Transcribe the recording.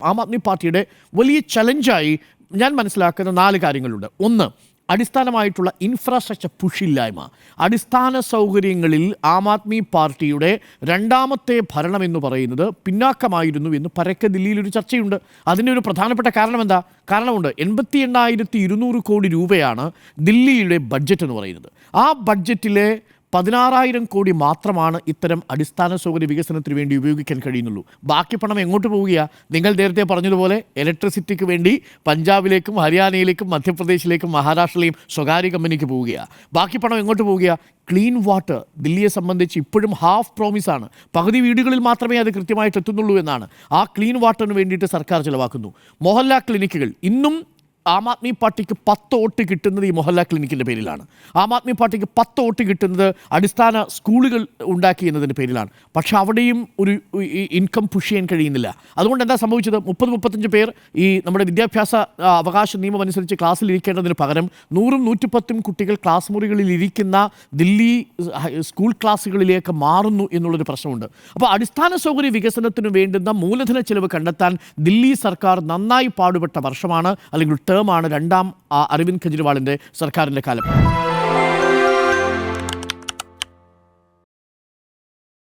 ആം ആദ്മി പാർട്ടിയുടെ വലിയ ചലഞ്ചായി ഞാൻ മനസ്സിലാക്കുന്ന 4 കാര്യങ്ങളുണ്ട്. ഒന്ന്, അടിസ്ഥാനമായിട്ടുള്ള ഇൻഫ്രാസ്ട്രക്ചർ പുഷില്ലായ്മ. അടിസ്ഥാന സൗകര്യങ്ങളിൽ ആം ആദ്മി പാർട്ടിയുടെ രണ്ടാമത്തെ ഭരണം എന്ന് പറയുന്നത് പിന്നാക്കമായിരുന്നു എന്ന് പരക്കെ ദില്ലിയിൽ ഒരു ചർച്ചയുണ്ട്. അതിൻ്റെ ഒരു പ്രധാനപ്പെട്ട കാരണം എന്താ? കാരണമുണ്ട്. 88,200 കോടി രൂപയാണ് ദില്ലിയുടെ ബഡ്ജറ്റ് എന്ന് പറയുന്നത്. ആ ബഡ്ജറ്റിലെ 16,000 കോടി മാത്രമാണ് ഇത്തരം അടിസ്ഥാന സൗകര്യ വികസനത്തിന് വേണ്ടി ഉപയോഗിക്കാൻ കഴിയുന്നുള്ളൂ. ബാക്കി പണം എങ്ങോട്ട് പോവുകയാണ്? നിങ്ങൾ നേരത്തെ പറഞ്ഞതുപോലെ ഇലക്ട്രിസിറ്റിക്ക് വേണ്ടി പഞ്ചാബിലേക്കും ഹരിയാനയിലേക്കും മധ്യപ്രദേശിലേക്കും മഹാരാഷ്ട്രയിലെയും സ്വകാര്യ കമ്പനിക്ക് പോവുകയാണ്. ബാക്കി പണം എങ്ങോട്ട് പോവുകയാണ്? ക്ലീൻ വാട്ടർ ദില്ലിയെ സംബന്ധിച്ച് ഇപ്പോഴും ഹാഫ് പ്രോമിസാണ്. പകുതി വീടുകളിൽ മാത്രമേ അത് കൃത്യമായിട്ട് എത്തുന്നുള്ളൂ എന്നാണ്. ആ ക്ലീൻ വാട്ടറിന് വേണ്ടിയിട്ട് സർക്കാർ ചിലവാക്കുന്നു. മൊഹല്ല ക്ലിനിക്കുകൾ ഇന്നും ആം ആദ്മി പാർട്ടിക്ക് 10 വോട്ട് കിട്ടുന്നത് ഈ മൊഹല്ല ക്ലിനിക്കിൻ്റെ പേരിലാണ്. ആം ആദ്മി പാർട്ടിക്ക് 10 വോട്ട് കിട്ടുന്നത് അടിസ്ഥാന സ്കൂളുകൾ ഉണ്ടാക്കി എന്നതിൻ്റെ പേരിലാണ്. പക്ഷെ അവിടെയും ഒരു ഇൻകം പുഷ് ചെയ്യാൻ കഴിയുന്നില്ല. അതുകൊണ്ട് എന്താ സംഭവിച്ചത്? 30-35 പേർ ഈ നമ്മുടെ വിദ്യാഭ്യാസ അവകാശ നിയമം അനുസരിച്ച് ക്ലാസ്സിൽ ഇരിക്കേണ്ടതിന് പകരം 100-110 കുട്ടികൾ ക്ലാസ് മുറികളിൽ ഇരിക്കുന്ന ദില്ലി സ്കൂൾ ക്ലാസ്സുകളിലേക്ക് മാറുന്നു എന്നുള്ളൊരു പ്രശ്നമുണ്ട്. അപ്പോൾ അടിസ്ഥാന സൗകര്യ വികസനത്തിന് വേണ്ടുന്ന മൂലധന ചെലവ് കണ്ടെത്താൻ ദില്ലി സർക്കാർ നന്നായി പാടുപെട്ട വർഷമാണ്, അല്ലെങ്കിൽ ടേമാണ് രണ്ടാം അരവിന്ദ് കെജ്രിവാളിൻ്റെ സർക്കാരിൻ്റെ കാലം.